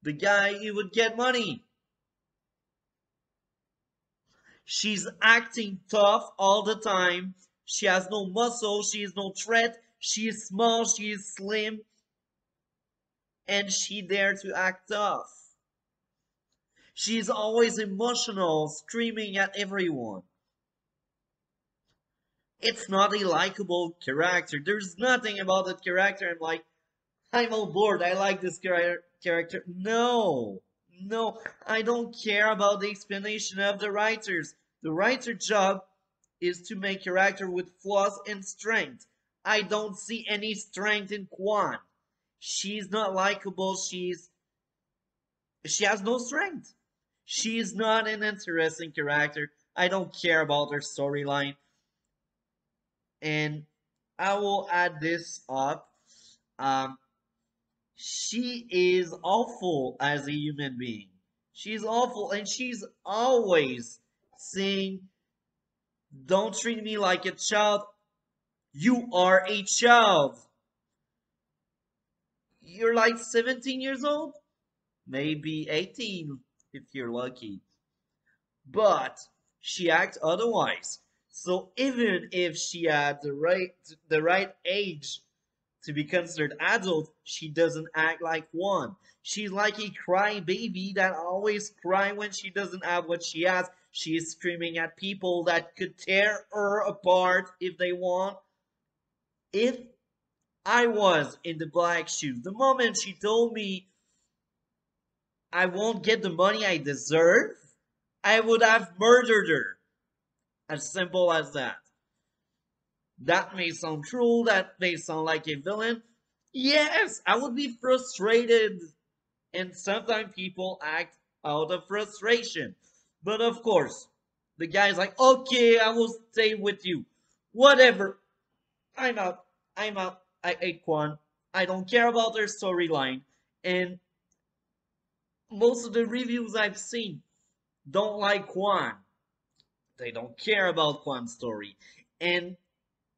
Speaker 1: the guy he would get money. She's acting tough all the time. She has no muscle. She is no threat. She is small. She is slim. And she dare to act tough. She's always emotional, screaming at everyone. It's not a likable character. There's nothing about that character I'm like, I'm on board. I like this character. No, no, I don't care about the explanation of the writers. The writer's job is to make character with flaws and strength. I don't see any strength in Kwan. She's not likable. She has no strength. She is not an interesting character. I don't care about her storyline. And I will add this up. Um, she is awful as a human being. She's awful, and she's always saying, "Don't treat me like a child. You are a child. You're like 17 years old, maybe 18 if you're lucky." But she acts otherwise. So even if she had the right age to be considered adult, she doesn't act like one. She's like a crybaby that always cry when she doesn't have what she has. She is screaming at people that could tear her apart if they want. If I was in the black shoes, the moment she told me I won't get the money I deserve, I would have murdered her. As simple as that. That may sound cruel, that may sound like a villain. Yes, I would be frustrated. And sometimes people act out of frustration. But of course, the guy's like, okay, I will stay with you. Whatever. I'm out. I'm out. I hate Kwan. I don't care about their storyline. And most of the reviews I've seen don't like Kwan. They don't care about Kwan's story. And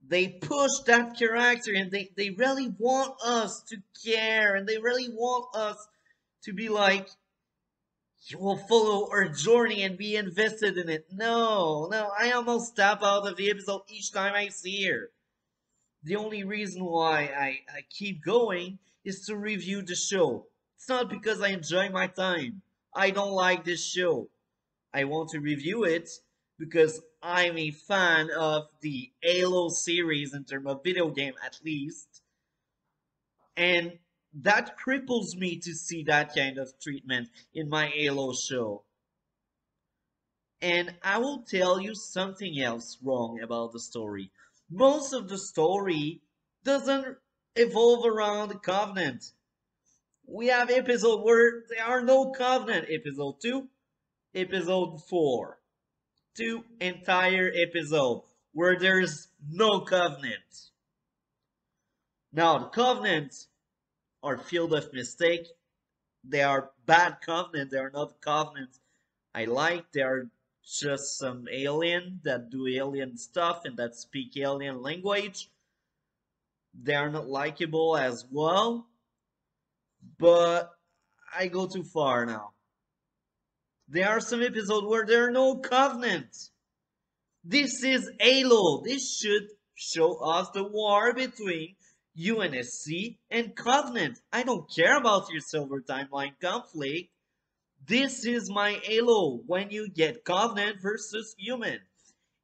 Speaker 1: they push that character and they really want us to care and they really want us to be like, you will follow our journey and be invested in it. No, no, I almost tap out of the episode each time I see her. The only reason why I keep going is to review the show. It's not because I enjoy my time. I don't like this show. I want to review it because I'm a fan of the Halo series in terms of video game at least. And that cripples me to see that kind of treatment in my Halo show. And I will tell you something else wrong about the story. Most of the story doesn't evolve around the Covenant. We have episodes where there are no Covenant. Episode 2, Episode 4. 2 entire episodes where there's no Covenant. Now, the Covenant are filled with mistake. They are bad Covenant. They are not Covenant I like. They are just some alien that do alien stuff and that speak alien language. They are not likable as well. But I go too far now. There are some episodes where there are no Covenant. This is Halo. This should show us the war between UNSC and Covenant. I don't care about your Silver Timeline conflict. This is my Halo when you get Covenant versus Human.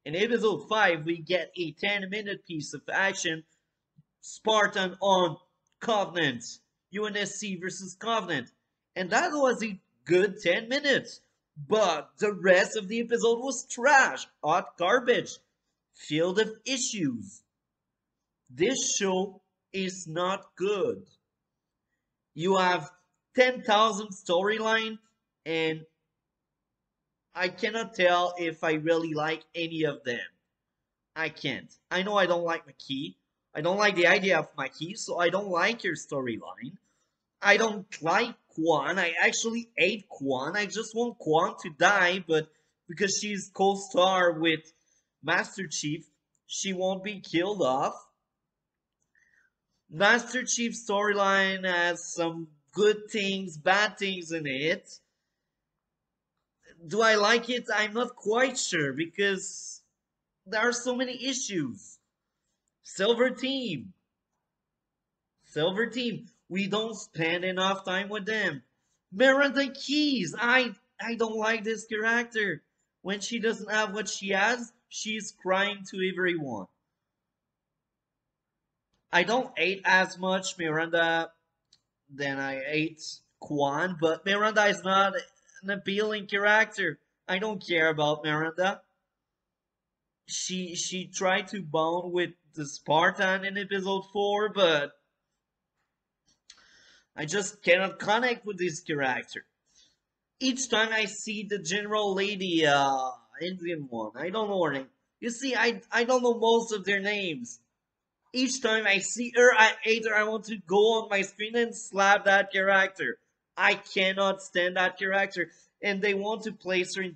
Speaker 1: In episode 5, we get a 10-minute piece of action. Spartan on Covenant. UNSC versus Covenant. And that was a good 10 minutes. But the rest of the episode was trash, hot garbage, filled with issues. This show is not good. You have 10,000 storyline, and I cannot tell if I really like any of them. I can't. I know I don't like Maki. I don't like the idea of Maki, so I don't like your storyline. I don't like Kwan. I actually hate Kwan. I just want Kwan to die, but because she's co-star with Master Chief, she won't be killed off. Master Chief storyline has some good things, bad things in it. Do I like it? I'm not quite sure because there are so many issues. Silver Team, Silver Team. We don't spend enough time with them. Miranda Keys. I don't like this character. When she doesn't have what she has, she's crying to everyone. I don't hate as much Miranda than I hate Kwan, but Miranda is not an appealing character. I don't care about Miranda. She tried to bond with the Spartan in episode 4, but I just cannot connect with this character. Each time I see the general lady, Indian one, I don't know her name. You see, I don't know most of their names. Each time I see her, I hate her. I want to go on my screen and slap that character. I cannot stand that character. And they want to place her in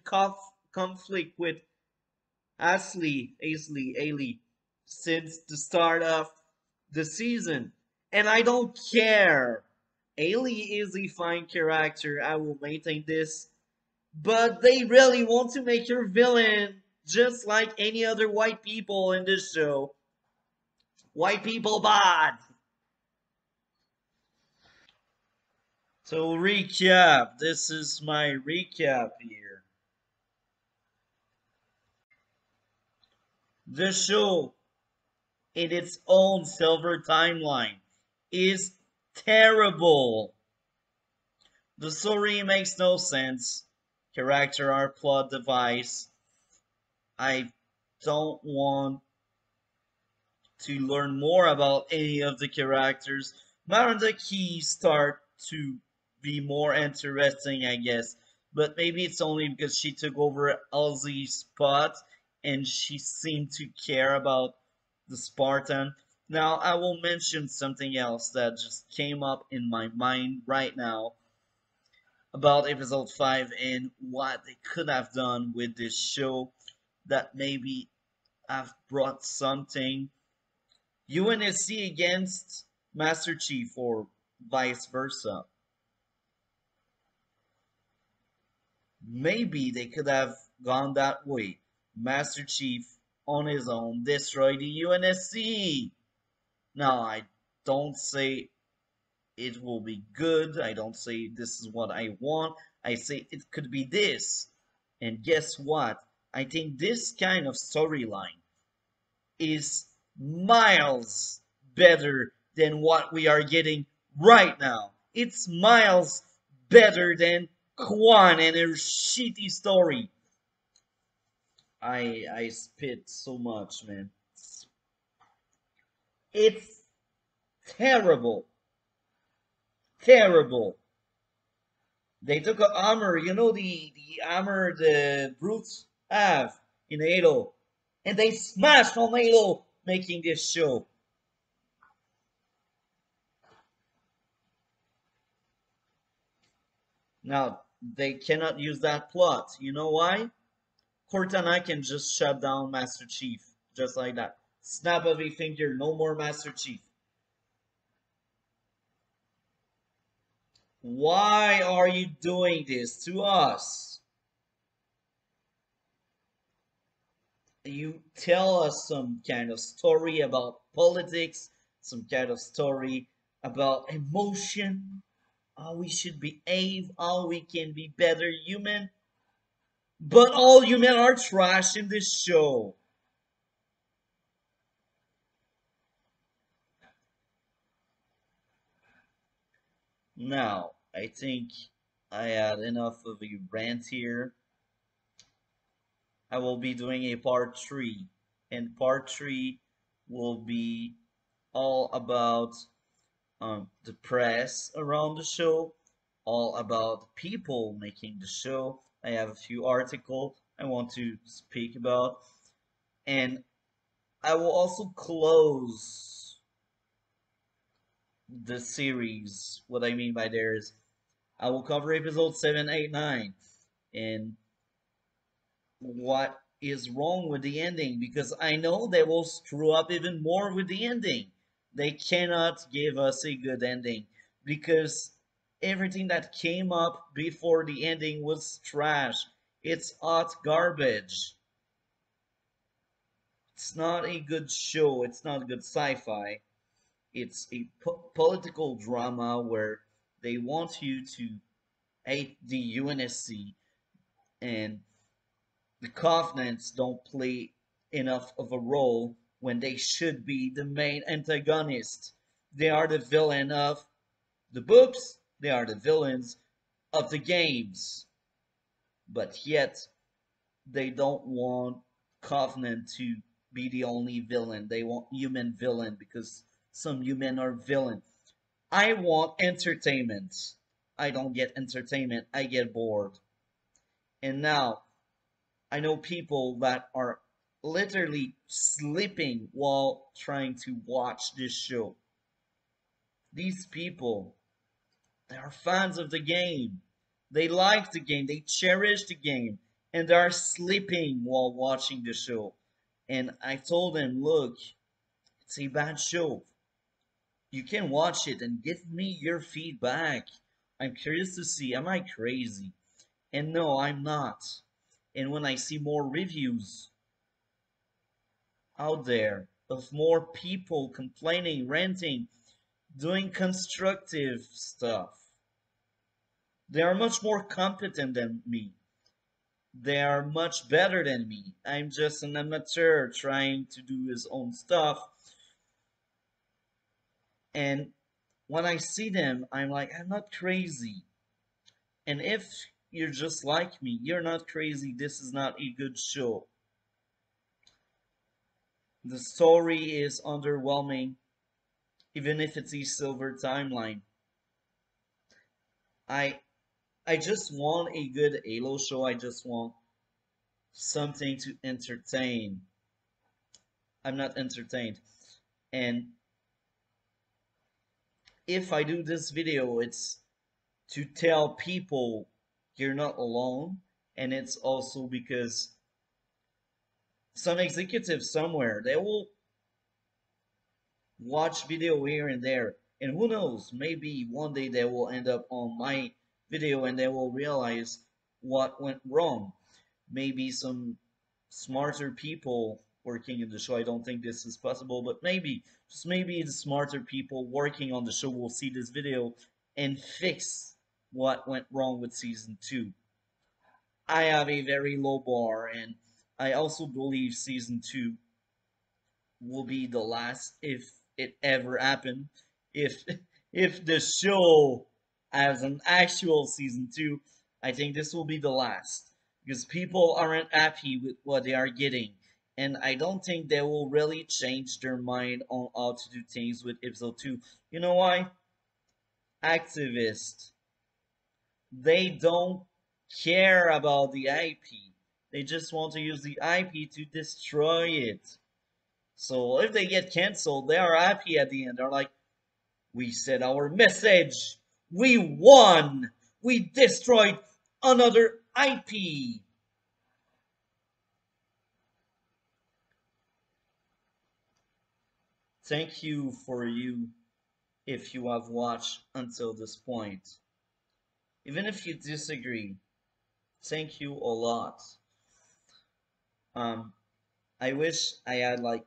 Speaker 1: conflict with Ailey, since the start of the season. And I don't care. Ailey is a fine character. I will maintain this. But they really want to make her villain just like any other white people in this show. White people bad. So recap. This is my recap here. The show, in its own silver timeline, is terrible. The story makes no sense. Character are plot device. I don't want to learn more about any of the characters. Miranda Key start to be more interesting, I guess. But maybe it's only because she took over Elsie's spot and she seemed to care about the Spartan. Now, I will mention something else that just came up in my mind right now about episode 5 and what they could have done with this show that maybe have brought something. UNSC against Master Chief or vice versa. Maybe they could have gone that way. Master Chief on his own destroy the UNSC. Now, I don't say it will be good. I don't say this is what I want. I say it could be this. And guess what? I think this kind of storyline is miles better than what we are getting right now. It's miles better than Kwan and her shitty story. I spit so much, man. It's terrible. Terrible. They took a armor, you know the armor the brutes have in Halo, and they smashed on Halo making this show. Now they cannot use that plot. You know why? Cortana can just shut down Master Chief just like that. Snap of a finger, no more Master Chief. Why are you doing this to us? You tell us some kind of story about politics, some kind of story about emotion, how we should behave, how we can be better human. But all human are trash in this show. Now, I think I had enough of a rant here. I will be doing a part 3, and part 3 will be all about the press around the show, all about people making the show. I have a few articles I want to speak about, and I will also close the series. What I mean by there is I will cover episode 7, 8, 9, and what is wrong with the ending because I know they will screw up even more with the ending. They cannot give us a good ending because everything that came up before the ending was trash. It's hot garbage. It's not a good show. It's not good sci-fi. It's a political drama where they want you to hate the UNSC, and the Covenants don't play enough of a role when they should be the main antagonist. They are the villain of the books, they are the villains of the games, but yet they don't want Covenant to be the only villain. They want human villain because some human are villain. I want entertainment. I don't get entertainment, I get bored. And now I know people that are literally sleeping while trying to watch this show. These people, they are fans of the game. They like the game, they cherish the game, and they are sleeping while watching the show. And I told them, look, it's a bad show. You can watch it and give me your feedback. I'm curious to see, am I crazy? And no, I'm not. And when I see more reviews out there of more people complaining, ranting, doing constructive stuff, they are much more competent than me. They are much better than me. I'm just an amateur trying to do his own stuff. And when I see them, I'm like, I'm not crazy. And if you're just like me, you're not crazy. This is not a good show. The story is underwhelming, even if it's a silver timeline. I I just want a good Halo show. I just want something to entertain. I'm not entertained. And if I do this video, it's to tell people you're not alone. And it's also because some executive somewhere, they will watch video here and there. And who knows, maybe one day they will end up on my video and they will realize what went wrong. Maybe some smarter people working in the show. I don't think this is possible, but maybe, just maybe the smarter people working on the show will see this video and fix what went wrong with season 2. I have a very low bar, and I also believe season 2 will be the last if it ever happened. If if the show has an actual season 2, I think this will be the last because people aren't happy with what they are getting. And I don't think they will really change their mind on how to do things with episode 2. You know why? Activists. They don't care about the IP. They just want to use the IP to destroy it. So if they get canceled, they are happy at the end. They're like, we said our message. We won. We destroyed another IP. Thank you for you if you have watched until this point. Even if you disagree, thank you a lot. Um, I wish I had like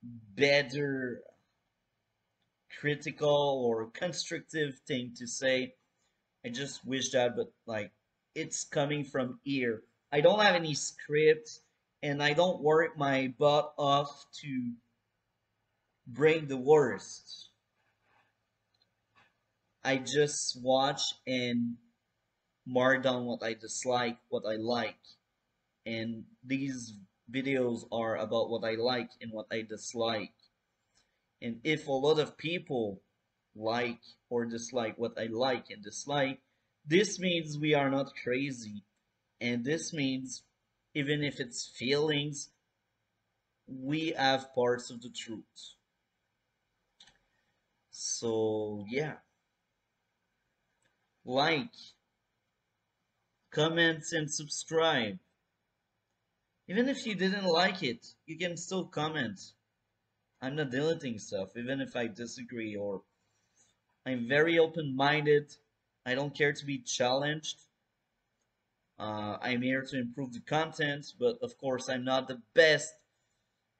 Speaker 1: better critical or constructive thing to say. I just wish that, but like, it's coming from here. I don't have any script, and I don't work my butt off to bring the worst. I just watch and mark down what I dislike, what I like, and these videos are about what I like and what I dislike. And if a lot of people like or dislike what I like and dislike, this means we are not crazy. And this means, even if it's feelings, we have parts of the truth. So, yeah. Like, comment, and subscribe. Even if you didn't like it, you can still comment. I'm not deleting stuff, even if I disagree, or I'm very open-minded. I don't care to be challenged. I'm here to improve the content, but of course, I'm not the best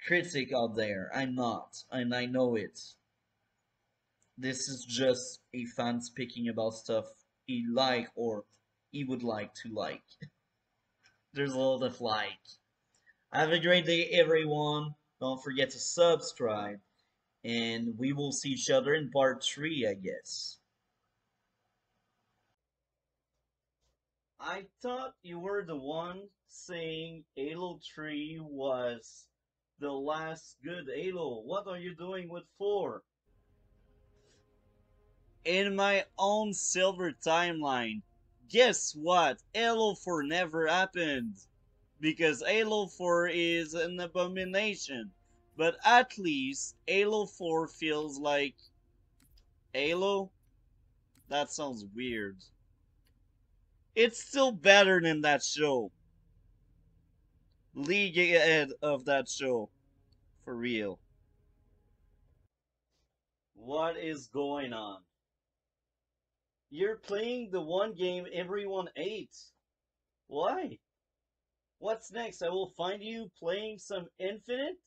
Speaker 1: critic out there. I'm not, and I know it. This is just a fan speaking about stuff he like or he would like to like. There's a lot of like. Have a great day, everyone. Don't forget to subscribe, and we will see each other in part 3, I guess. I thought you were the one saying Halo 3 was the last good Halo. What are you doing with 4? In my own silver timeline, guess what? Halo 4 never happened. Because Halo 4 is an abomination. But at least Halo 4 feels like Halo? That sounds weird. It's still better than that show. League ahead of that show. For real. What is going on? You're playing the one game everyone hates. Why? What's next? I will find you playing some Infinite?